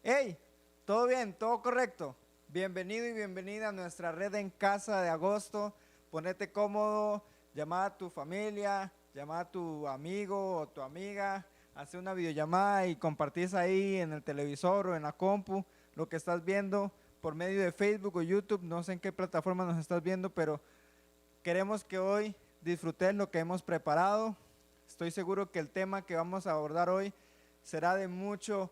Hey, ¿todo bien? ¿Todo correcto? Bienvenido y bienvenida a nuestra red en casa de agosto. Ponete cómodo, llama a tu familia, llama a tu amigo o tu amiga, hace una videollamada y compartís ahí en el televisor o en la compu lo que estás viendo por medio de Facebook o YouTube. No sé en qué plataforma nos estás viendo, pero queremos que hoy disfrutes lo que hemos preparado. Estoy seguro que el tema que vamos a abordar hoy será de mucho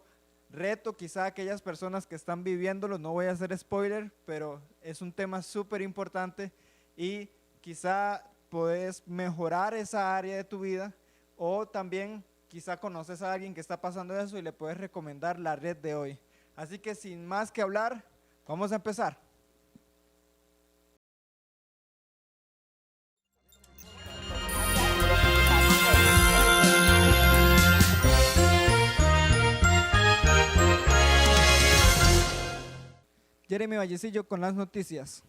reto, quizá aquellas personas que están viviéndolo. No voy a hacer spoiler, pero es un tema súper importante y quizá puedes mejorar esa área de tu vida, o también quizá conoces a alguien que está pasando eso y le puedes recomendar la red de hoy. Así que sin más que hablar, vamos a empezar. Jeremy Vallecillo con las noticias.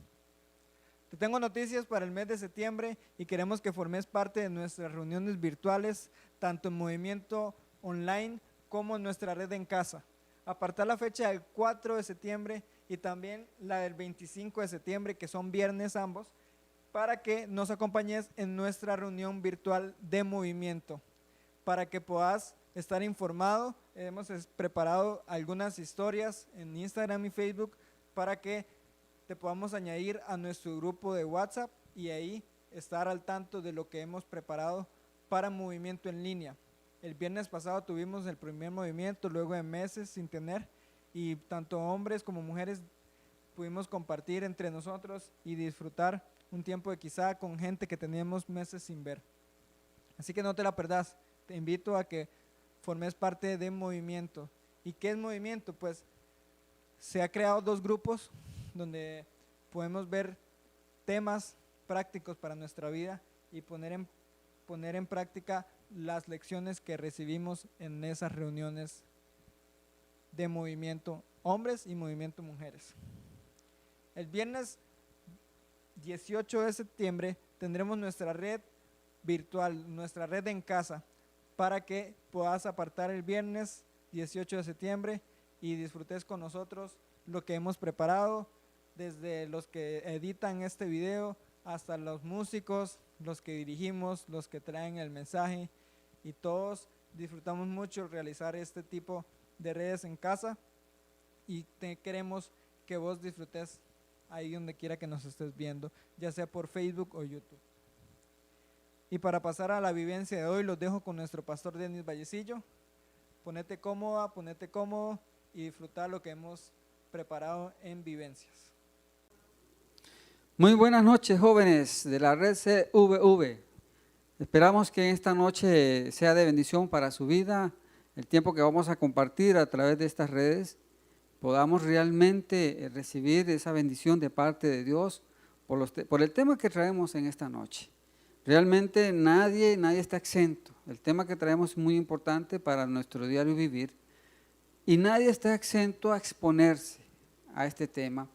Te tengo noticias para el mes de septiembre y queremos que formes parte de nuestras reuniones virtuales, tanto en movimiento online como en nuestra red en casa. Aparta la fecha del 4 de septiembre y también la del 25 de septiembre, que son viernes ambos, para que nos acompañes en nuestra reunión virtual de movimiento. Para que puedas estar informado, hemos preparado algunas historias en Instagram y Facebook para que te podamos añadir a nuestro grupo de WhatsApp y ahí estar al tanto de lo que hemos preparado para movimiento en línea. El viernes pasado tuvimos el primer movimiento luego de meses sin tener, y tanto hombres como mujeres pudimos compartir entre nosotros y disfrutar un tiempo de quizá con gente que teníamos meses sin ver. Así que no te la perdás, te invito a que formes parte de movimiento. ¿Y qué es movimiento? Pues se ha creado dos grupos donde podemos ver temas prácticos para nuestra vida y poner en práctica las lecciones que recibimos en esas reuniones de movimiento hombres y movimiento mujeres. El viernes 18 de septiembre tendremos nuestra red virtual, nuestra red en casa, para que puedas apartar el viernes 18 de septiembre y disfrutes con nosotros lo que hemos preparado, desde los que editan este video hasta los músicos, los que dirigimos, los que traen el mensaje, y todos disfrutamos mucho realizar este tipo de redes en casa y queremos que vos disfrutes ahí donde quiera que nos estés viendo, ya sea por Facebook o YouTube. Y para pasar a la vivencia de hoy, los dejo con nuestro pastor Denis Vallecillo. Ponete cómoda, ponete cómodo y disfrutar lo que hemos preparado en vivencias. Muy buenas noches, jóvenes de la red CVV. Esperamos que esta noche sea de bendición para su vida. El tiempo que vamos a compartir a través de estas redes, podamos realmente recibir esa bendición de parte de Dios por el tema que traemos en esta noche. Realmente nadie está exento. El tema que traemos es muy importante para nuestro diario vivir y nadie está exento a exponerse a este tema.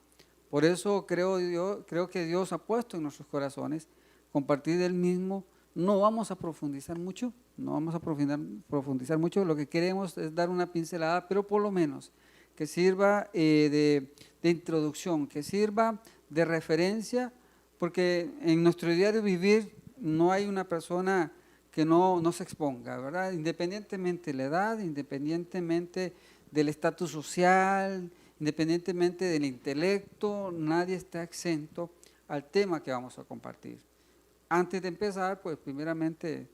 Por eso creo que Dios ha puesto en nuestros corazones compartir del mismo. No vamos a profundizar mucho, lo que queremos es dar una pincelada, pero por lo menos que sirva de introducción, que sirva de referencia, porque en nuestro diario vivir no hay una persona que no se exponga, ¿verdad? Independientemente de la edad, independientemente del estatus social, independientemente del intelecto, nadie está exento al tema que vamos a compartir. Antes de empezar, pues primeramente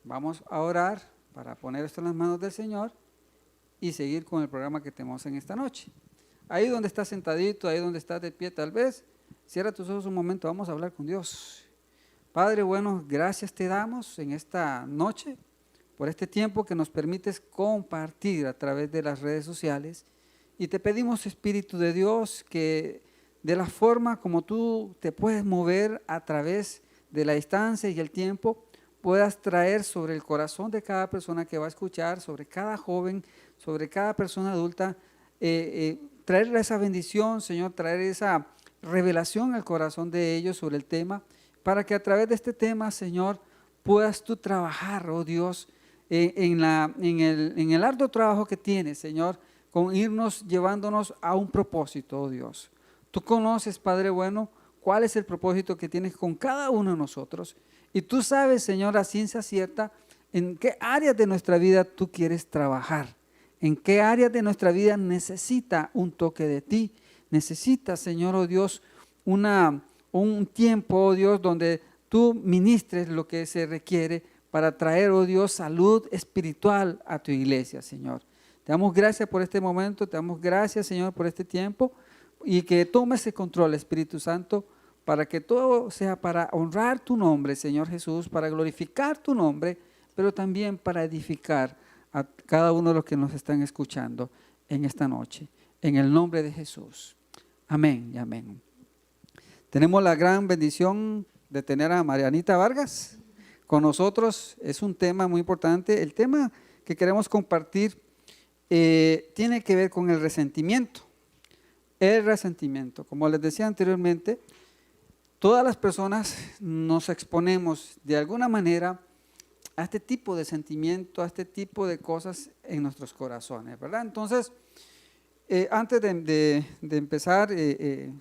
vamos a orar para poner esto en las manos del Señor y seguir con el programa que tenemos en esta noche. Ahí donde estás sentadito, ahí donde estás de pie tal vez, cierra tus ojos un momento, vamos a hablar con Dios. Padre bueno, gracias te damos en esta noche por este tiempo que nos permites compartir a través de las redes sociales, y te pedimos, Espíritu de Dios, que de la forma como tú te puedes mover a través de la distancia y el tiempo, puedas traer sobre el corazón de cada persona que va a escuchar, sobre cada joven, sobre cada persona adulta, traerle esa bendición, Señor, traer esa revelación al corazón de ellos sobre el tema, para que a través de este tema, Señor, puedas tú trabajar, oh Dios, en el arduo trabajo que tienes, Señor, con irnos llevándonos a un propósito, oh Dios. Tú conoces, Padre bueno, cuál es el propósito que tienes con cada uno de nosotros. Y tú sabes, Señor, a ciencia cierta, en qué áreas de nuestra vida tú quieres trabajar. En qué áreas de nuestra vida necesita un toque de ti. Necesita, Señor, oh Dios, un tiempo, oh Dios, donde tú ministres lo que se requiere para traer, oh Dios, salud espiritual a tu iglesia, Señor. Te damos gracias por este momento, te damos gracias, Señor, por este tiempo y que tomes el control, Espíritu Santo, para que todo sea para honrar tu nombre, Señor Jesús, para glorificar tu nombre, pero también para edificar a cada uno de los que nos están escuchando en esta noche. En el nombre de Jesús. Amén y amén. Tenemos la gran bendición de tener a Marianita Vargas con nosotros. Es un tema muy importante. El tema que queremos compartir tiene que ver con el resentimiento. El resentimiento. Como les decía anteriormente, todas las personas nos exponemos de alguna manera a este tipo de sentimiento, a este tipo de cosas en nuestros corazones, ¿verdad? Entonces, antes de empezar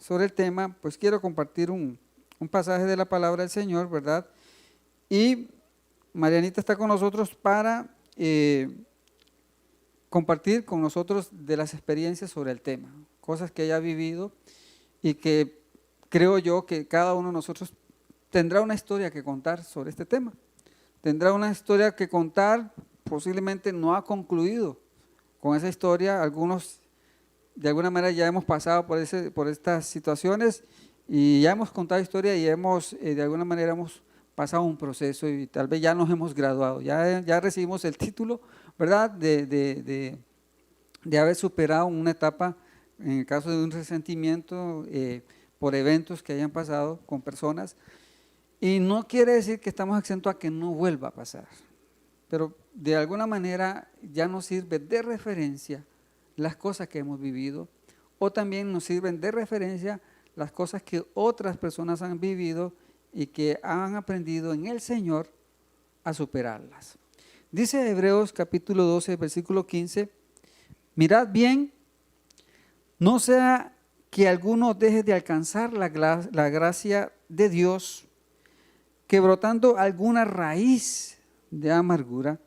sobre el tema, pues quiero compartir un pasaje de la palabra del Señor, ¿verdad? Y Marianita está con nosotros para compartir con nosotros de las experiencias sobre el tema, cosas que ella ha vivido y que creo yo que cada uno de nosotros tendrá una historia que contar sobre este tema. Tendrá una historia que contar, posiblemente no ha concluido con esa historia. Algunos de alguna manera ya hemos pasado por estas situaciones y ya hemos contado historia y de alguna manera hemos pasado un proceso y tal vez ya nos hemos graduado, ya recibimos el título, ¿verdad? De haber superado una etapa, en el caso de un resentimiento por eventos que hayan pasado con personas. Y no quiere decir que estamos exentos a que no vuelva a pasar, pero de alguna manera ya nos sirve de referencia las cosas que hemos vivido o también nos sirven de referencia las cosas que otras personas han vivido y que han aprendido en el Señor a superarlas. Dice Hebreos capítulo 12, versículo 15, mirad bien, no sea que alguno deje de alcanzar la gracia de Dios, que brotando alguna raíz de amargura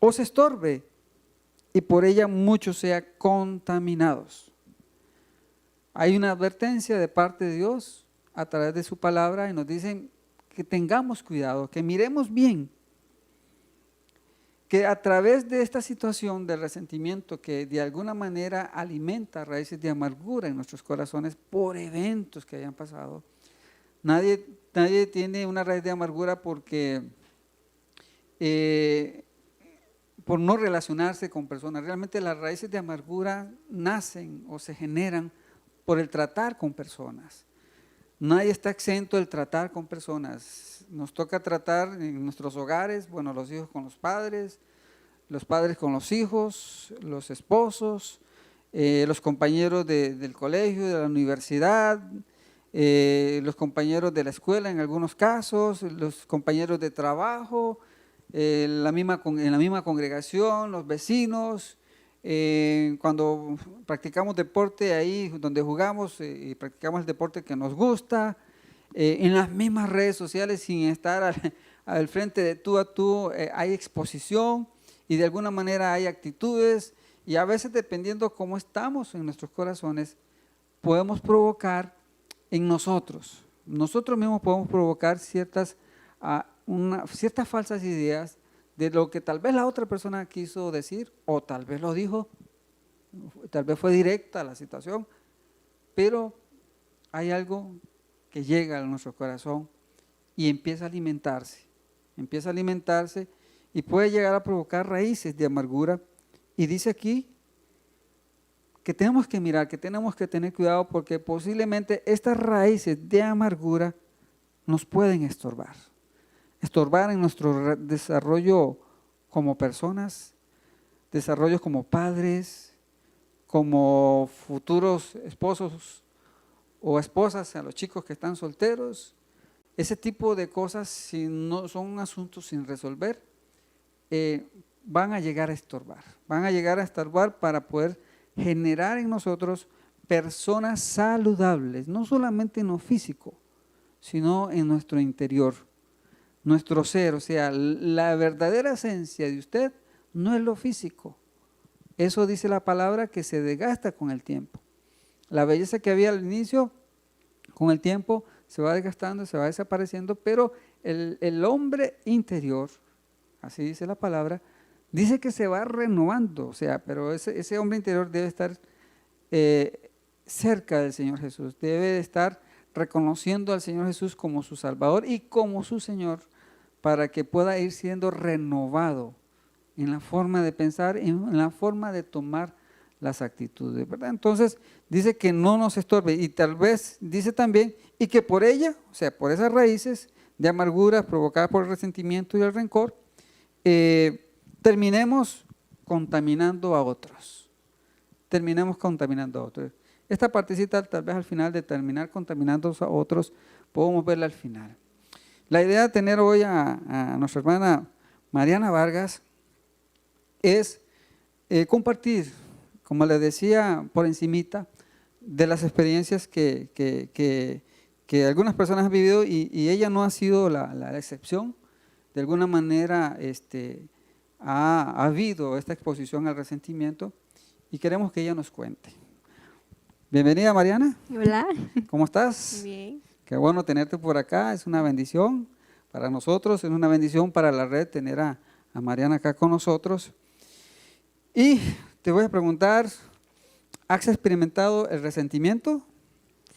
os estorbe y por ella muchos sean contaminados. Hay una advertencia de parte de Dios a través de su palabra y nos dicen que tengamos cuidado, que miremos bien, que a través de esta situación de resentimiento que de alguna manera alimenta raíces de amargura en nuestros corazones por eventos que hayan pasado. Nadie tiene una raíz de amargura porque por no relacionarse con personas. Realmente las raíces de amargura nacen o se generan por el tratar con personas. Nadie está exento del tratar con personas. Nos toca tratar en nuestros hogares, bueno, los hijos con los padres con los hijos, los esposos, los compañeros del colegio, de la universidad, los compañeros de la escuela en algunos casos, los compañeros de trabajo, en la misma congregación, los vecinos, cuando practicamos deporte ahí donde jugamos y practicamos el deporte que nos gusta, en las mismas redes sociales sin estar al frente de tú a tú, hay exposición y de alguna manera hay actitudes y a veces dependiendo cómo estamos en nuestros corazones podemos provocar en nosotros mismos podemos provocar ciertas falsas ideas de lo que tal vez la otra persona quiso decir o tal vez lo dijo, tal vez fue directa la situación, pero hay algo que llega a nuestro corazón y empieza a alimentarse y puede llegar a provocar raíces de amargura. Y dice aquí que tenemos que mirar, que tenemos que tener cuidado porque posiblemente estas raíces de amargura nos pueden estorbar en nuestro desarrollo como personas, desarrollo como padres, como futuros esposos o esposas a los chicos que están solteros. Ese tipo de cosas, si no son asuntos sin resolver, van a llegar a estorbar. Van a llegar a estorbar para poder generar en nosotros personas saludables, no solamente en lo físico, sino en nuestro interior, nuestro ser. O sea, la verdadera esencia de usted no es lo físico. Eso dice la palabra que se desgasta con el tiempo. La belleza que había al inicio, con el tiempo se va desgastando, se va desapareciendo, pero el hombre interior, así dice la palabra, dice que se va renovando, o sea, pero ese hombre interior debe estar cerca del Señor Jesús, debe de estar reconociendo al Señor Jesús como su Salvador y como su Señor, para que pueda ir siendo renovado en la forma de pensar, en la forma de tomar las actitudes, ¿verdad? Entonces dice que no nos estorbe, y tal vez dice también, y que por ella, o sea, por esas raíces de amargura provocadas por el resentimiento y el rencor, terminemos contaminando a otros. Terminemos contaminando a otros. Esta partecita, tal vez al final de terminar contaminando a otros, podemos verla al final. La idea de tener hoy a nuestra hermana Mariana Vargas es compartir, como les decía por encimita, de las experiencias que algunas personas han vivido, y ella no ha sido la excepción. De alguna manera ha habido esta exposición al resentimiento y queremos que ella nos cuente. Bienvenida, Mariana. Hola. ¿Cómo estás? Bien. Qué bueno tenerte por acá, es una bendición para nosotros, es una bendición para la red tener a Mariana acá con nosotros. Y te voy a preguntar, ¿has experimentado el resentimiento?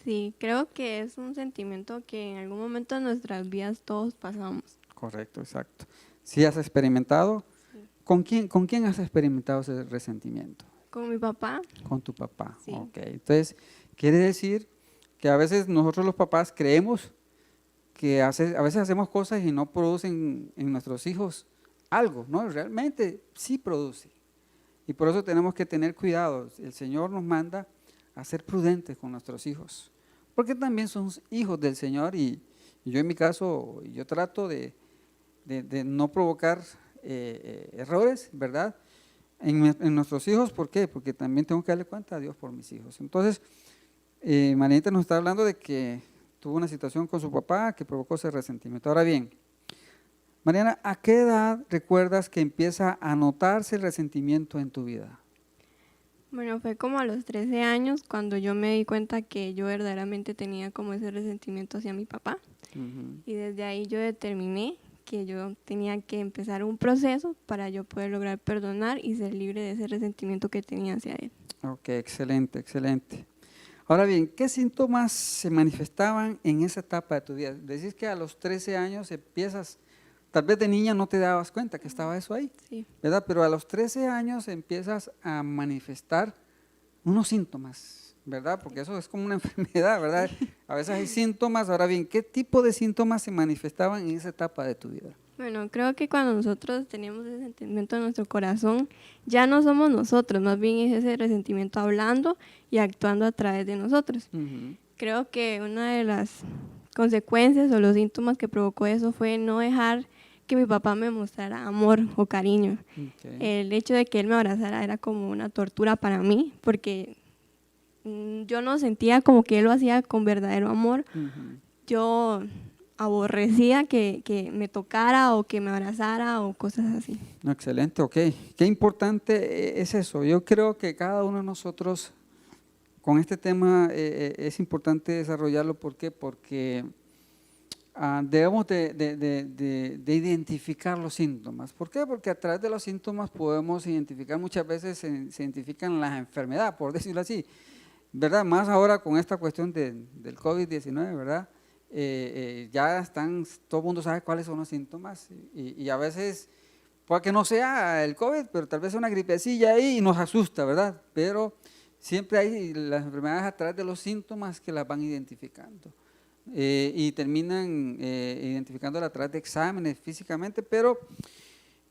Sí, creo que es un sentimiento que en algún momento de nuestras vidas todos pasamos. Correcto, exacto. ¿Sí has experimentado? Sí. ¿Con quién has experimentado ese resentimiento? Con mi papá. Con tu papá. Sí. Ok, entonces quiere decir que a veces nosotros los papás creemos que a veces hacemos cosas y no producen en nuestros hijos algo, ¿no? Realmente sí produce. Y por eso tenemos que tener cuidado. El Señor nos manda a ser prudentes con nuestros hijos, porque también son hijos del Señor, y yo en mi caso, yo trato de no provocar errores, ¿verdad? En nuestros hijos. ¿Por qué? Porque también tengo que darle cuenta a Dios por mis hijos. Entonces, Marianita nos está hablando de que tuvo una situación con su papá que provocó ese resentimiento. Ahora bien, Mariana, ¿a qué edad recuerdas que empieza a notarse el resentimiento en tu vida? Bueno, fue como a los 13 años cuando yo me di cuenta que yo verdaderamente tenía como ese resentimiento hacia mi papá. Y desde ahí yo determiné que yo tenía que empezar un proceso para yo poder lograr perdonar y ser libre de ese resentimiento que tenía hacia él. Ok, excelente, excelente. Ahora bien, ¿qué síntomas se manifestaban en esa etapa de tu vida? Decís que a los 13 años empiezas, tal vez de niña no te dabas cuenta que estaba eso ahí, Sí. ¿verdad? Pero a los 13 años empiezas a manifestar unos síntomas, ¿verdad? Porque eso es como una enfermedad, ¿verdad? A veces hay síntomas. Ahora bien, ¿qué tipo de síntomas se manifestaban en esa etapa de tu vida? Bueno, creo que cuando nosotros teníamos ese sentimiento en nuestro corazón, ya no somos nosotros, más bien es ese resentimiento hablando y actuando a través de nosotros. Creo que una de las consecuencias o los síntomas que provocó eso fue no dejar que mi papá me mostrara amor o cariño. Okay. El hecho de que él me abrazara era como una tortura para mí, porque yo no sentía como que él lo hacía con verdadero amor. Yo aborrecía que me tocara o que me abrazara o cosas así. Excelente, ok. Qué importante es eso. Yo creo que cada uno de nosotros con este tema es importante desarrollarlo. ¿Por qué? Porque debemos de identificar los síntomas. ¿Por qué? Porque a través de los síntomas podemos identificar, muchas veces se identifican las enfermedades, por decirlo así, ¿verdad? Más ahora con esta cuestión del COVID-19, ¿verdad? Ya están, todo el mundo sabe cuáles son los síntomas, y a veces puede que no sea el COVID, pero tal vez sea una gripecilla ahí y nos asusta, ¿verdad? Pero siempre hay las enfermedades a través de los síntomas que las van identificando. Y terminan identificándola a través de exámenes físicamente, pero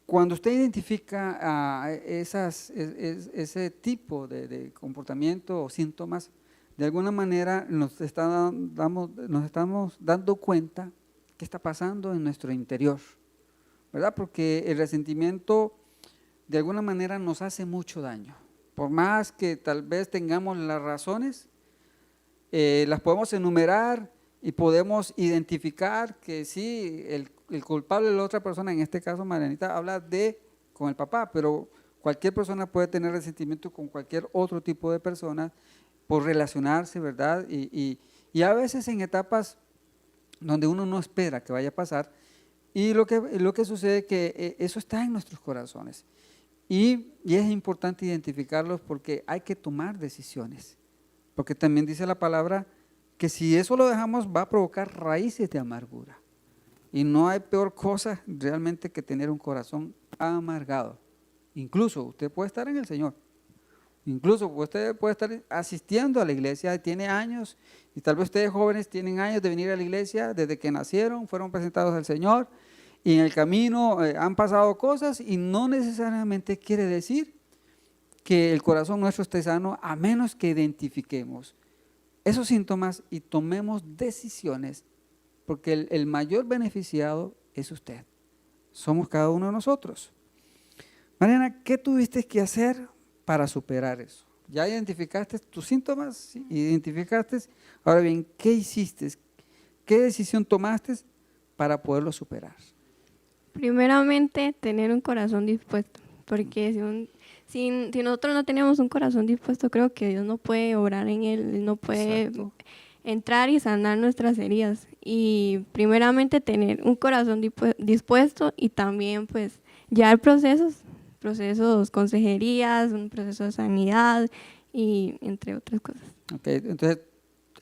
cuando usted identifica ese tipo de comportamiento o síntomas, de alguna manera nos estamos dando cuenta qué está pasando en nuestro interior, ¿verdad? Porque el resentimiento de alguna manera nos hace mucho daño. Por más que tal vez tengamos las razones, las podemos enumerar y podemos identificar que sí, el culpable de la otra persona, en este caso Marianita, habla con el papá, pero cualquier persona puede tener resentimiento con cualquier otro tipo de persona por relacionarse, ¿verdad? Y a veces en etapas donde uno no espera que vaya a pasar, y lo que sucede es que eso está en nuestros corazones. Y es importante identificarlos porque hay que tomar decisiones. Porque también dice la palabra que si eso lo dejamos va a provocar raíces de amargura. Y no hay peor cosa realmente que tener un corazón amargado. Incluso usted puede estar en el Señor. Incluso usted puede estar asistiendo a la iglesia, tiene años, y tal vez ustedes jóvenes tienen años de venir a la iglesia desde que nacieron, fueron presentados al Señor, y en el camino han pasado cosas, y no necesariamente quiere decir que el corazón nuestro esté sano, a menos que identifiquemos esos síntomas y tomemos decisiones, porque el mayor beneficiado es usted, somos cada uno de nosotros. Mariana, ¿qué tuviste que hacer para superar eso? Ya identificaste tus síntomas, ¿sí? Identificaste, ahora bien, ¿qué hiciste? ¿Qué decisión tomaste para poderlo superar? Primeramente, tener un corazón dispuesto, porque si nosotros no tenemos un corazón dispuesto, creo que Dios no puede obrar en él, no puede entrar y sanar nuestras heridas. Y primeramente tener un corazón dispuesto y también pues ya procesos, consejerías, un proceso de sanidad y entre otras cosas. Ok, entonces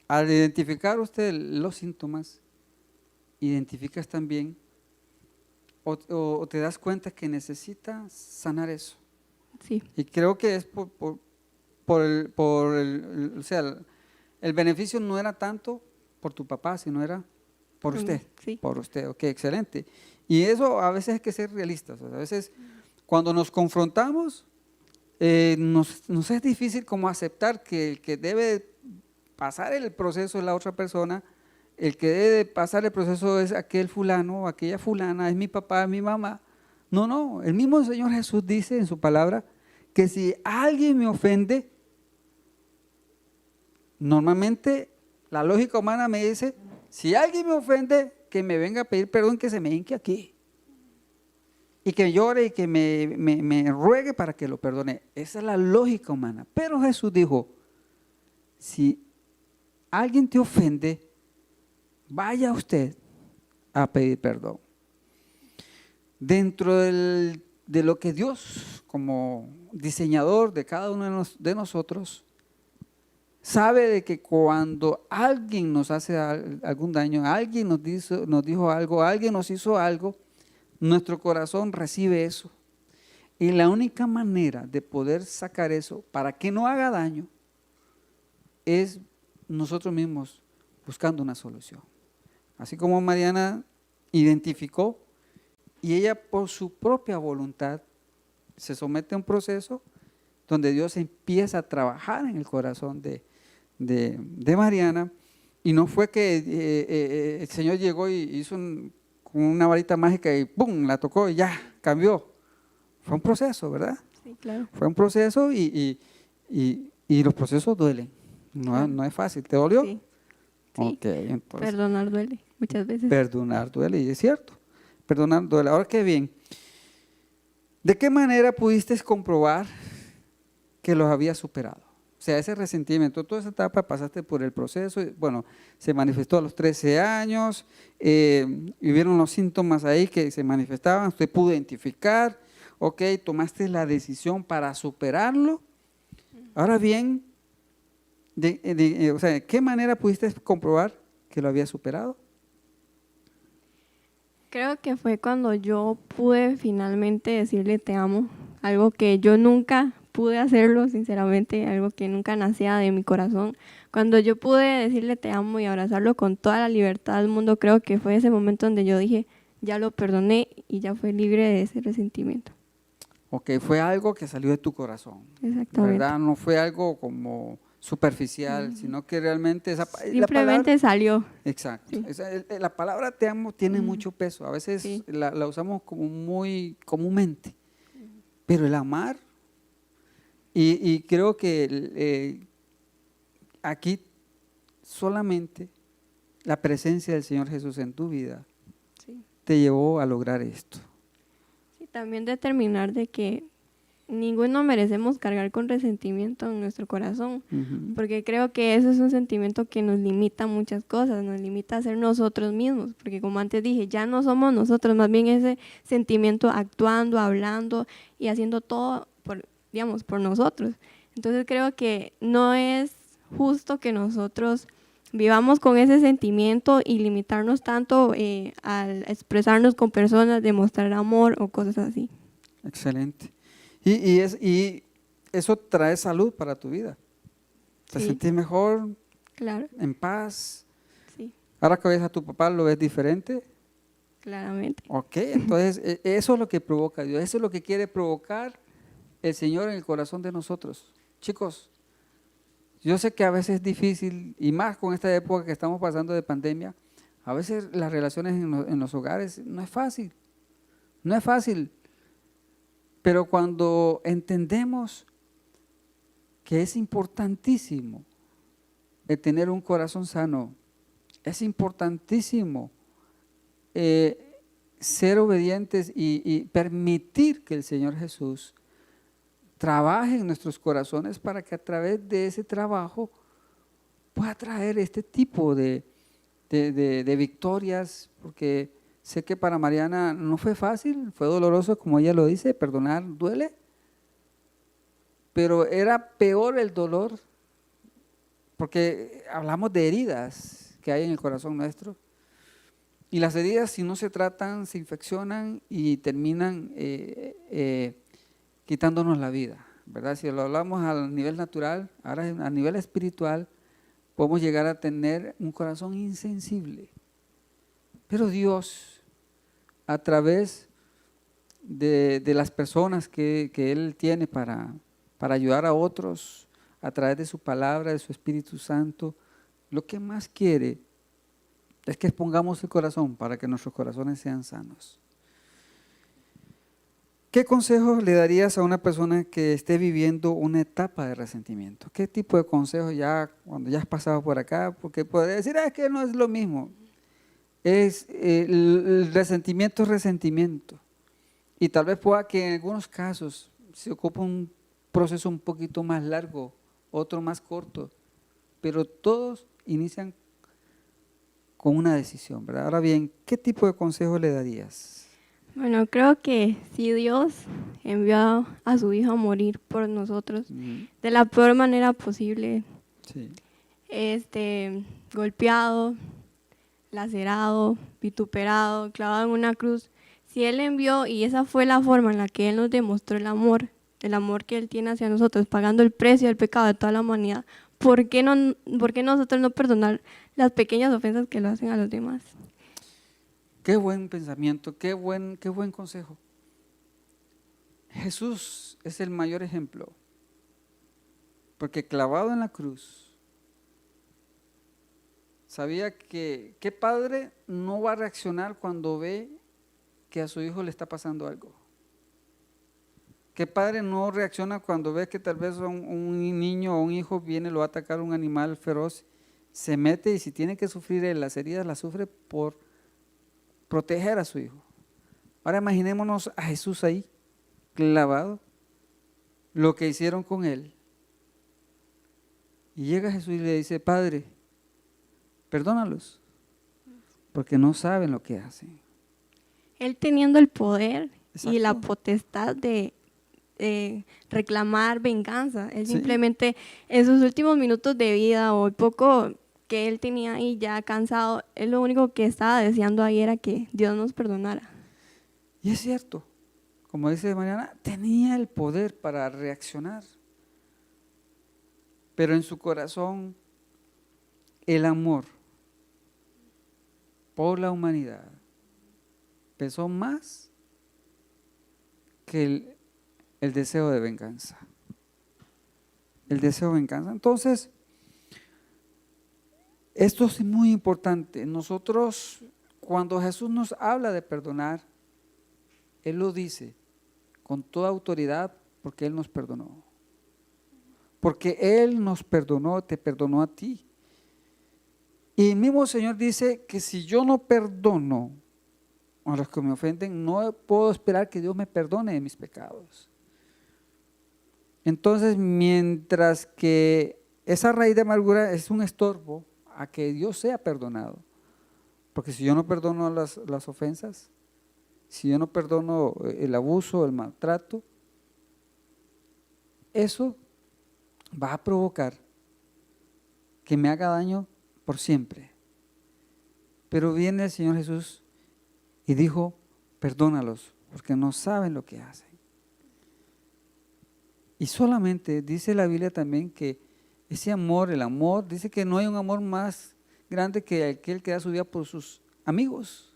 al identificar usted los síntomas, identificas también o te das cuenta que necesitas sanar eso. Sí. Y creo que es o sea, el beneficio no era tanto por tu papá, sino era por usted. Sí. Por usted, ok, excelente. Y eso a veces hay que ser realistas. O sea, a veces cuando nos confrontamos, nos es difícil como aceptar que el que debe pasar el proceso es la otra persona, el que debe pasar el proceso es aquel fulano o aquella fulana, es mi papá, es mi mamá. No, el mismo Señor Jesús dice en su palabra que si alguien me ofende, normalmente la lógica humana me dice, si alguien me ofende, que me venga a pedir perdón, que se me hinque aquí. Y que llore y que me ruegue para que lo perdone. Esa es la lógica humana. Pero Jesús dijo, si alguien te ofende, vaya usted a pedir perdón. Dentro de lo que Dios, como diseñador de cada uno de nosotros, sabe de que cuando alguien nos hace algún daño, alguien nos dijo algo, alguien nos hizo algo, nuestro corazón recibe eso. Y la única manera de poder sacar eso para que no haga daño es nosotros mismos buscando una solución. Así como Mariana identificó y ella por su propia voluntad se somete a un proceso donde Dios empieza a trabajar en el corazón de Mariana, y no fue que el Señor llegó y hizo con una varita mágica y ¡pum!, la tocó y ya, cambió. Fue un proceso, ¿verdad? Sí, claro. Fue un proceso y los procesos duelen. No es fácil. ¿Te dolió? Sí. Okay, entonces, Perdonar duele muchas veces. perdonar duele, y es cierto. Perdonar duele. Ahora, qué bien. ¿De qué manera pudiste comprobar que los habías superado? O sea, ese resentimiento, toda esa etapa pasaste por el proceso, bueno, se manifestó a los 13 años, y vieron los síntomas ahí que se manifestaban, usted pudo identificar, ok, tomaste la decisión para superarlo. Ahora bien, o sea, ¿de qué manera pudiste comprobar que lo habías superado? Creo que fue cuando yo pude finalmente decirle te amo, algo que yo nunca pude hacerlo, sinceramente, algo que nunca nacía de mi corazón. Cuando yo pude decirle te amo y abrazarlo con toda la libertad del mundo, creo que fue ese momento donde yo dije, ya lo perdoné y ya fue libre de ese resentimiento. Ok, fue algo que salió de tu corazón. Exactamente. ¿Verdad? No fue algo como superficial, sino que realmente simplemente salió. Exacto. Sí. La palabra te amo tiene mucho peso. A veces sí. la usamos como muy comúnmente. pero el amar, y creo que aquí solamente la presencia del Señor Jesús en tu vida Sí. te llevó a lograr esto. Sí, también determinar de que ninguno merecemos cargar con resentimiento en nuestro corazón, Ujú. porque creo que eso es un sentimiento que nos limita a muchas cosas, nos limita a ser nosotros mismos, porque como antes dije, ya no somos nosotros, más bien ese sentimiento actuando, hablando y haciendo todo por, digamos, por nosotros. Entonces creo que no es justo que nosotros vivamos con ese sentimiento y limitarnos tanto al expresarnos con personas, demostrar amor o cosas así. Excelente. Y eso trae salud para tu vida. Te Sí. sentís mejor, Claro, en paz. sí, Ahora que ves a tu papá, ¿lo ves diferente? claramente. Ok, entonces eso es lo que provoca Dios, eso es lo que quiere provocar el Señor en el corazón de nosotros. Chicos, yo sé que a veces es difícil, y más con esta época que estamos pasando de pandemia, a veces las relaciones en los hogares no es fácil, no es fácil, pero cuando entendemos que es importantísimo el tener un corazón sano, es importantísimo ser obedientes y permitir que el Señor Jesús trabaje en nuestros corazones para que a través de ese trabajo pueda traer este tipo de victorias, porque sé que para Mariana no fue fácil, fue doloroso, como ella lo dice, perdonar duele, pero era peor el dolor, porque hablamos de heridas que hay en el corazón nuestro, y las heridas, si no se tratan, se infeccionan y terminan quitándonos la vida, ¿verdad? Si lo hablamos a nivel natural, ahora a nivel espiritual, podemos llegar a tener un corazón insensible. Pero Dios, a través de las personas que Él tiene para ayudar a otros, a través de su palabra, de su Espíritu Santo, lo que más quiere es que expongamos el corazón para que nuestros corazones sean sanos. ¿Qué consejos le darías a una persona que esté viviendo una etapa de resentimiento? ¿Qué tipo de consejos ya cuando ya has pasado por acá? Porque podría decir, es que no es lo mismo. El resentimiento es resentimiento. Y tal vez pueda que en algunos casos se ocupe un proceso un poquito más largo, otro más corto, pero todos inician con una decisión, ¿verdad? Ahora bien, ¿qué tipo de consejo le darías? Bueno, creo que si Dios envió a su Hijo a morir por nosotros de la peor manera posible, Sí. Golpeado, lacerado, vituperado, clavado en una cruz, si Él envió y esa fue la forma en la que Él nos demostró el amor que Él tiene hacia nosotros, pagando el precio del pecado de toda la humanidad, ¿por qué nosotros no perdonar las pequeñas ofensas que lo hacen a los demás? Qué buen pensamiento, qué buen consejo. Jesús es el mayor ejemplo, porque clavado en la cruz, sabía que qué padre no va a reaccionar cuando ve que a su hijo le está pasando algo. ¿Qué padre no reacciona cuando ve que tal vez un niño o un hijo viene, lo va a atacar un animal feroz, se mete y si tiene que sufrir él las heridas, las sufre por proteger a su hijo? Ahora imaginémonos a Jesús ahí, clavado, lo que hicieron con él. Y llega Jesús y le dice, Padre, perdónalos, porque no saben lo que hacen. Él teniendo el poder y la Exacto. potestad de reclamar venganza. Él Sí. simplemente en sus últimos minutos de vida o el poco que él tenía ahí ya cansado, él lo único que estaba deseando ahí era que Dios nos perdonara. Y es cierto, como dice Mariana, tenía el poder para reaccionar, pero en su corazón el amor por la humanidad pesó más que el deseo de venganza. El deseo de venganza. Entonces, esto es muy importante. Nosotros, cuando Jesús nos habla de perdonar, Él lo dice con toda autoridad, porque Él nos perdonó. Porque Él nos perdonó, te perdonó a ti. Y el mismo Señor dice que si yo no perdono a los que me ofenden, no puedo esperar que Dios me perdone de mis pecados. Entonces, mientras que esa raíz de amargura es un estorbo a que Dios sea perdonado. Porque si yo no perdono las ofensas, si yo no perdono el abuso, el maltrato, eso va a provocar que me haga daño por siempre. Pero viene el Señor Jesús y dijo, perdónalos, porque no saben lo que hacen. Y solamente dice la Biblia también que ese amor, el amor, dice que no hay un amor más grande que aquel que da su vida por sus amigos.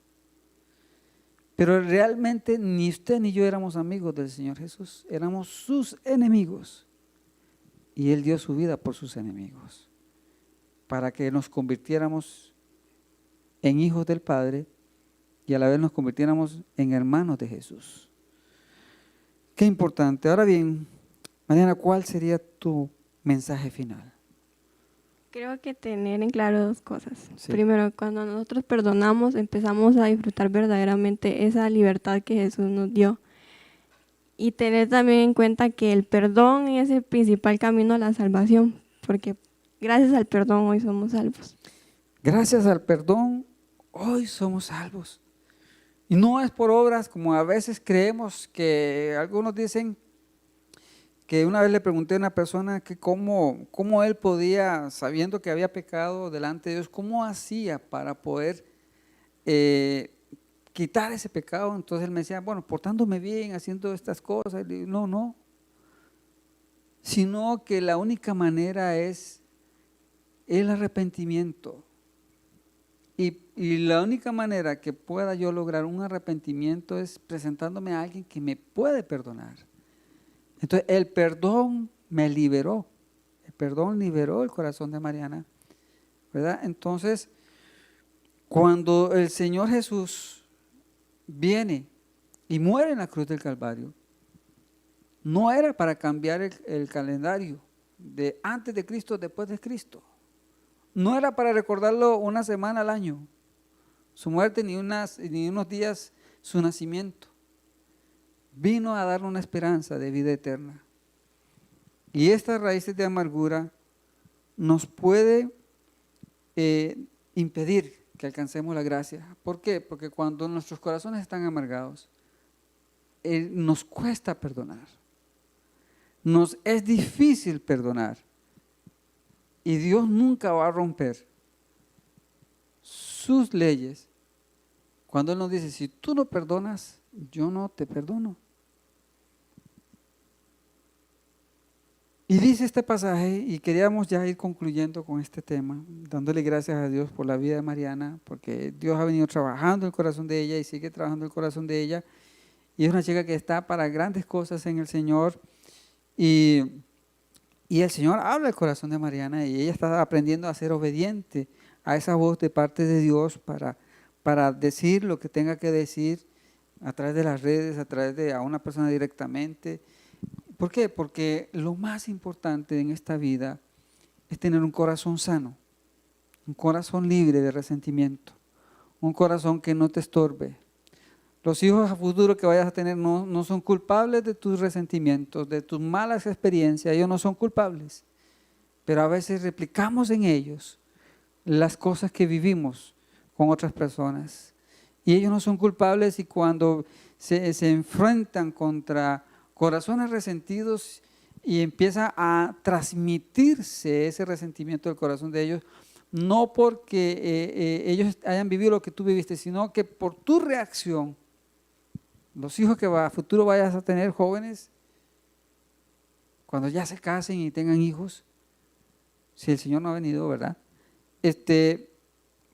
Pero realmente ni usted ni yo éramos amigos del Señor Jesús, éramos sus enemigos. Y Él dio su vida por sus enemigos, para que nos convirtiéramos en hijos del Padre y a la vez nos convirtiéramos en hermanos de Jesús. Qué importante. Ahora bien, Mariana, ¿cuál sería tu mensaje final? Creo que tener en claro dos cosas. Sí. Primero, cuando nosotros perdonamos, empezamos a disfrutar verdaderamente esa libertad que Jesús nos dio. Y tener también en cuenta que el perdón es el principal camino a la salvación, porque gracias al perdón hoy somos salvos. Gracias al perdón, hoy somos salvos. Y no es por obras como a veces creemos, que algunos dicen, que una vez le pregunté a una persona que cómo él podía, sabiendo que había pecado delante de Dios, cómo hacía para poder quitar ese pecado. Entonces él me decía, bueno, portándome bien, haciendo estas cosas. Y le digo, no, sino que la única manera es el arrepentimiento. Y la única manera que pueda yo lograr un arrepentimiento es presentándome a alguien que me puede perdonar. Entonces el perdón me liberó, el perdón liberó el corazón de Mariana, ¿verdad? Entonces, cuando el Señor Jesús viene y muere en la cruz del Calvario, no era para cambiar el calendario de antes de Cristo, después de Cristo. No era para recordarlo una semana al año, su muerte, ni unos días su nacimiento. Vino a darle una esperanza de vida eterna. Y estas raíces de amargura nos puede impedir que alcancemos la gracia. ¿Por qué? Porque cuando nuestros corazones están amargados, nos cuesta perdonar. Nos es difícil perdonar. Y Dios nunca va a romper sus leyes cuando Él nos dice, si tú no perdonas, yo no te perdono. Y dice este pasaje, y queríamos ya ir concluyendo con este tema, dándole gracias a Dios por la vida de Mariana, porque Dios ha venido trabajando el corazón de ella y sigue trabajando el corazón de ella. Y es una chica que está para grandes cosas en el Señor. Y el Señor habla el corazón de Mariana y ella está aprendiendo a ser obediente a esa voz de parte de Dios para decir lo que tenga que decir a través de las redes, a través de a una persona directamente. ¿Por qué? Porque lo más importante en esta vida es tener un corazón sano, un corazón libre de resentimiento, un corazón que no te estorbe. Los hijos a futuro que vayas a tener no son culpables de tus resentimientos, de tus malas experiencias, ellos no son culpables, pero a veces replicamos en ellos las cosas que vivimos con otras personas. Y ellos no son culpables y cuando se enfrentan contra corazones resentidos y empieza a transmitirse ese resentimiento del corazón de ellos, no porque ellos hayan vivido lo que tú viviste, sino que por tu reacción, los hijos que a futuro vayas a tener jóvenes, cuando ya se casen y tengan hijos, si el Señor no ha venido, ¿verdad?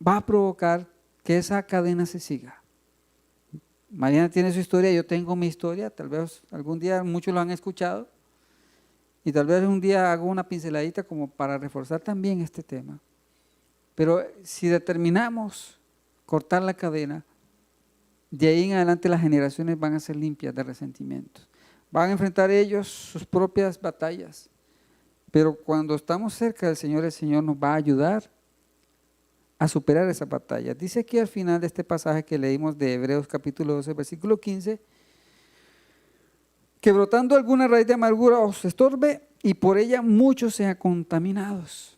Va a provocar que esa cadena se siga. Mariana tiene su historia, yo tengo mi historia, tal vez algún día muchos lo han escuchado y tal vez un día hago una pinceladita como para reforzar también este tema. Pero si determinamos cortar la cadena, de ahí en adelante las generaciones van a ser limpias de resentimientos. van a enfrentar ellos sus propias batallas. Pero cuando estamos cerca del Señor, el Señor nos va a ayudar a superar esa batalla. Dice aquí al final de este pasaje que leímos de Hebreos capítulo 12, versículo 15, que brotando alguna raíz de amargura os estorbe y por ella muchos sean contaminados.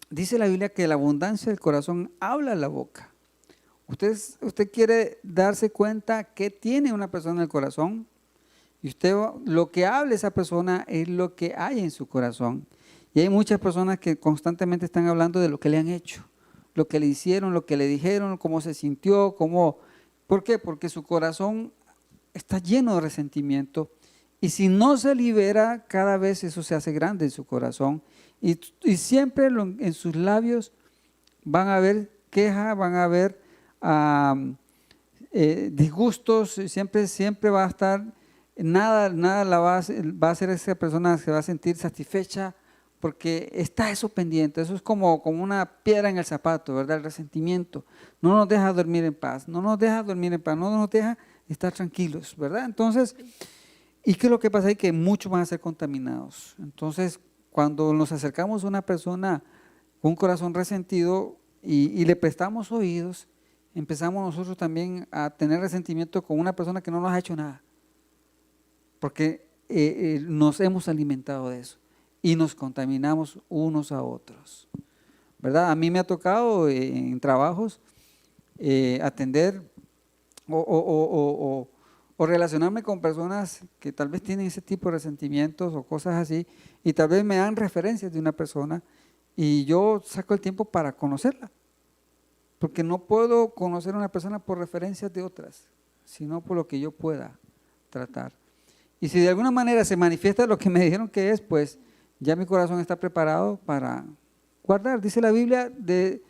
Dice la Biblia que la abundancia del corazón habla la boca. Usted quiere darse cuenta qué tiene una persona en el corazón, y lo que habla esa persona es lo que hay en su corazón. Y hay muchas personas que constantemente están hablando de lo que le han hecho, lo que le hicieron, lo que le dijeron, cómo se sintió, ¿por qué? Porque su corazón está lleno de resentimiento, y si no se libera, cada vez eso se hace grande en su corazón, y siempre en sus labios van a haber quejas, van a haber disgustos, siempre va a estar, nada va a hacer esa persona, se va a sentir satisfecha, porque está eso pendiente. Eso es como una piedra en el zapato, ¿verdad? El resentimiento no nos deja dormir en paz, no nos deja estar tranquilos, ¿verdad? Entonces, ¿y qué es lo que pasa? Que muchos van a ser contaminados. Entonces, cuando nos acercamos a una persona con un corazón resentido y le prestamos oídos, empezamos nosotros también a tener resentimiento con una persona que no nos ha hecho nada, porque nos hemos alimentado de eso y nos contaminamos unos a otros, ¿verdad? A mí me ha tocado en trabajos atender o relacionarme con personas que tal vez tienen ese tipo de resentimientos o cosas así, y tal vez me dan referencias de una persona y yo saco el tiempo para conocerla, porque no puedo conocer a una persona por referencias de otras, sino por lo que yo pueda tratar. Y si de alguna manera se manifiesta lo que me dijeron que es, pues ya mi corazón está preparado para guardar. Dice la Biblia, de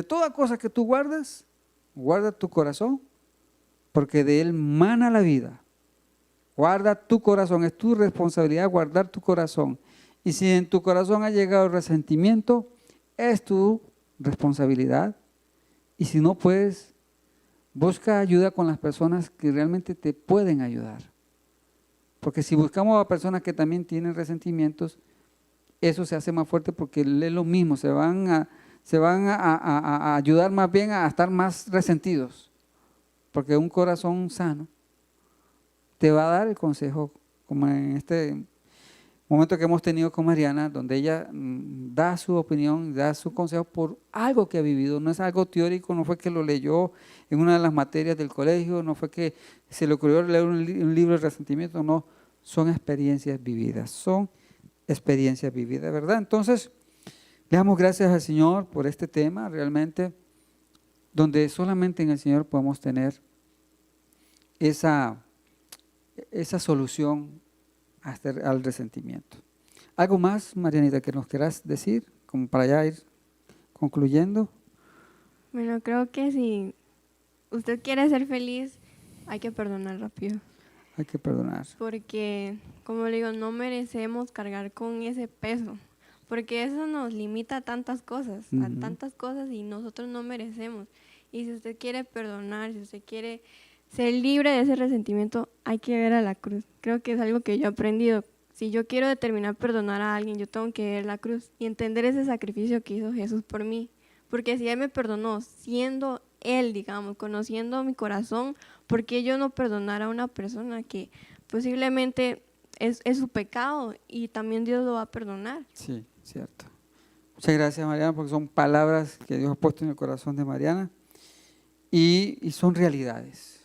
toda cosa que tú guardas, guarda tu corazón, porque de él mana la vida. Guarda tu corazón, es tu responsabilidad guardar tu corazón. Y si en tu corazón ha llegado el resentimiento, es tu responsabilidad. Y si no puedes, busca ayuda con las personas que realmente te pueden ayudar. Porque si buscamos a personas que también tienen resentimientos, eso se hace más fuerte, porque es lo mismo, se van a ayudar más bien a estar más resentidos. Porque un corazón sano te va a dar el consejo, como en este momento que hemos tenido con Mariana, donde ella da su opinión, da su consejo por algo que ha vivido. No es algo teórico, no fue que lo leyó en una de las materias del colegio, no fue que se le ocurrió leer un libro de resentimiento, no, son experiencias vividas, ¿verdad? Entonces, le damos gracias al Señor por este tema, realmente, donde solamente en el Señor podemos tener esa solución al resentimiento. ¿Algo más, Marianita, que nos quieras decir, como para ya ir concluyendo? Bueno, creo que si usted quiere ser feliz, hay que perdonar rápido. Hay que perdonar. Porque, como le digo, no merecemos cargar con ese peso, porque eso nos limita a tantas cosas, y nosotros no merecemos. Y si usted quiere perdonar, si usted quiere ser libre de ese resentimiento, hay que ver a la cruz. Creo que es algo que yo he aprendido. Si yo quiero determinar perdonar a alguien, yo tengo que ver la cruz y entender ese sacrificio que hizo Jesús por mí. Porque si Él me perdonó, siendo Él, digamos, conociendo mi corazón, ¿por qué yo no perdonar a una persona que posiblemente es su pecado y también Dios lo va a perdonar? Sí, cierto. Muchas gracias, Mariana, porque son palabras que Dios ha puesto en el corazón de Mariana y son realidades.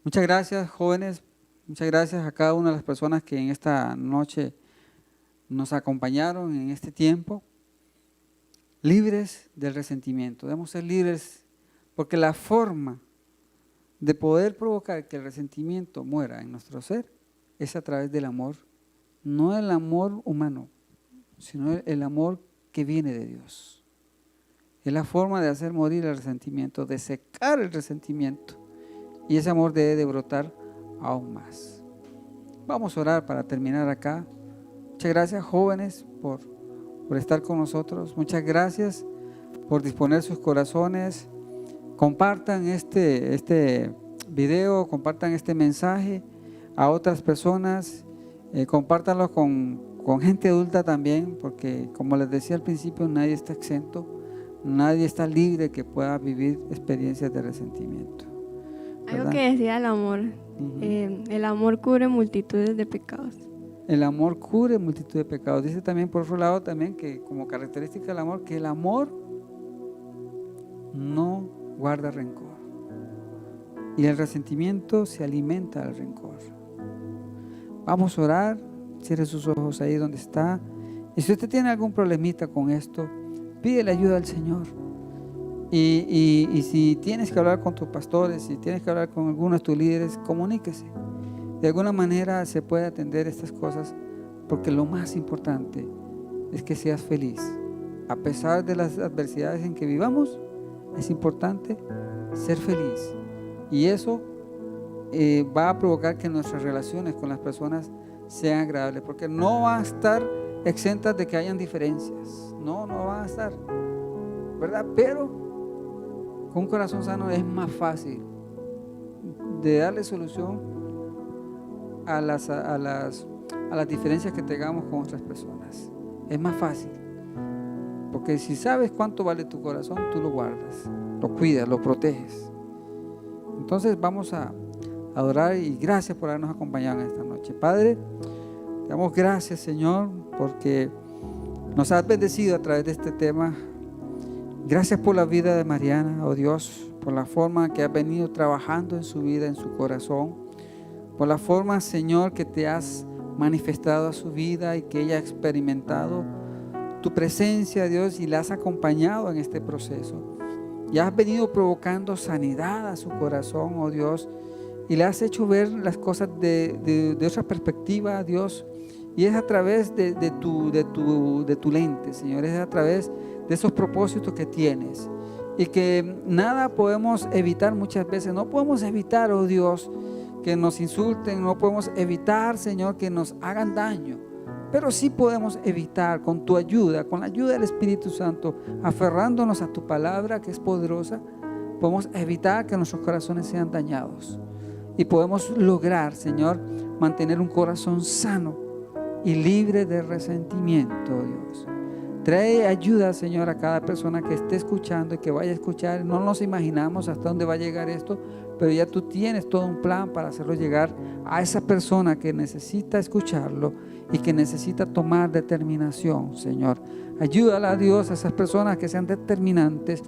Muchas gracias, jóvenes. Muchas gracias a cada una de las personas que en esta noche nos acompañaron en este tiempo. Libres del resentimiento. Debemos ser libres, porque la forma de poder provocar que el resentimiento muera en nuestro ser es a través del amor, no el amor humano, sino el amor que viene de Dios. Es la forma de hacer morir el resentimiento, de secar el resentimiento, y ese amor debe de brotar aún más. Vamos a orar para terminar acá. Muchas gracias, jóvenes, por estar con nosotros. Muchas gracias por disponer sus corazones. Compartan este video, compartan este mensaje a otras personas, compártanlo con gente adulta también, porque como les decía al principio, nadie está exento, nadie está libre que pueda vivir experiencias de resentimiento. Algo que decía el amor, el amor cubre multitudes de pecados. El amor cubre multitud de pecados. Dice también por otro lado también que como característica del amor, que el amor no guarda rencor y el resentimiento se alimenta del rencor. Vamos a orar, cierre sus ojos ahí donde está, y si usted tiene algún problemita con esto, pide la ayuda al Señor. Y si tienes que hablar con tus pastores, si tienes que hablar con algunos de tus líderes, comuníquese. De alguna manera se puede atender estas cosas, porque lo más importante es que seas feliz. A pesar de las adversidades en que vivamos, es importante ser feliz. Y eso va a provocar que nuestras relaciones con las personas sean agradables, porque no van a estar exentas de que hayan diferencias. No van a estar, ¿verdad? Pero con un corazón sano es más fácil de darle solución a las diferencias que tengamos con otras personas. Es más fácil, porque si sabes cuánto vale tu corazón, tú lo guardas, lo cuidas, lo proteges. Entonces vamos a adorar, y gracias por habernos acompañado en esta noche. Padre, te damos gracias, Señor, porque nos has bendecido a través de este tema. Gracias por la vida de Mariana, oh Dios, por la forma que has venido trabajando en su vida, en su corazón, por la forma, Señor, que te has manifestado a su vida y que ella ha experimentado tu presencia, Dios, y la has acompañado en este proceso. Y has venido provocando sanidad a su corazón, oh Dios, y le has hecho ver las cosas de otra perspectiva, Dios. Y es a través de tu lente, Señor, es a través de esos propósitos que tienes. Y que nada podemos evitar muchas veces. No podemos evitar, oh Dios, que nos insulten, no podemos evitar, Señor, que nos hagan daño. Pero sí podemos evitar con tu ayuda, con la ayuda del Espíritu Santo, aferrándonos a tu palabra que es poderosa, podemos evitar que nuestros corazones sean dañados. Y podemos lograr, Señor, mantener un corazón sano y libre de resentimiento, Dios. Trae ayuda, Señor, a cada persona que esté escuchando y que vaya a escuchar. No nos imaginamos hasta dónde va a llegar esto, pero ya tú tienes todo un plan para hacerlo llegar a esa persona que necesita escucharlo y que necesita tomar determinación, Señor. Ayúdala, Dios, a esas personas que sean determinantes,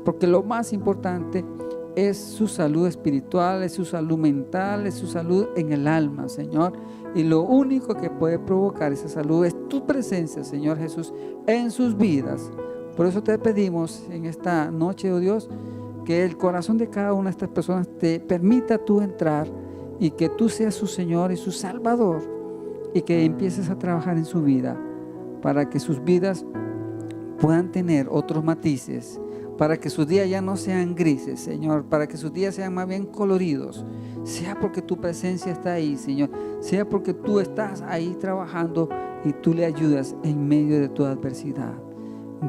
porque lo más importante es su salud espiritual, es su salud mental, es su salud en el alma, Señor. Y lo único que puede provocar esa salud es tu presencia, Señor Jesús, en sus vidas. Por eso te pedimos en esta noche, oh Dios, que el corazón de cada una de estas personas te permita tú entrar y que tú seas su Señor y su Salvador, y que empieces a trabajar en su vida para que sus vidas puedan tener otros matices, para que sus días ya no sean grises, Señor, para que sus días sean más bien coloridos, sea porque tu presencia está ahí, Señor, sea porque tú estás ahí trabajando y tú le ayudas en medio de tu adversidad.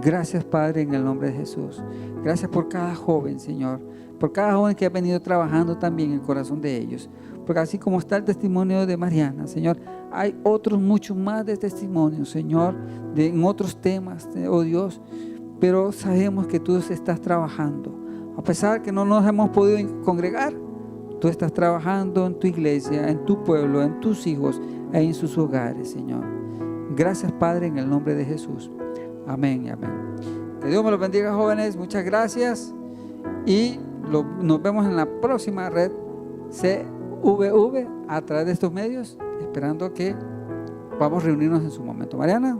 Gracias, Padre, en el nombre de Jesús. Gracias por cada joven, Señor, por cada joven que ha venido trabajando también en el corazón de ellos, porque así como está el testimonio de Mariana, Señor, hay otros muchos más de testimonios, Señor, en otros temas, oh Dios. Pero sabemos que tú estás trabajando. A pesar que no nos hemos podido congregar, tú estás trabajando en tu iglesia, en tu pueblo, en tus hijos e en sus hogares, Señor. Gracias, Padre, en el nombre de Jesús. Amén y amén. Que Dios me los bendiga, jóvenes. Muchas gracias. Y nos vemos en la próxima red CVV a través de estos medios, esperando que vamos a reunirnos en su momento. Mariana,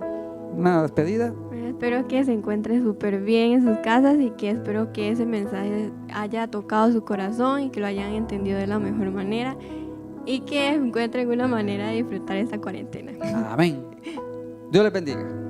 una despedida. Espero que se encuentre súper bien en sus casas y que espero que ese mensaje haya tocado su corazón y que lo hayan entendido de la mejor manera y que encuentren una manera de disfrutar esta cuarentena. Amén. Dios les bendiga.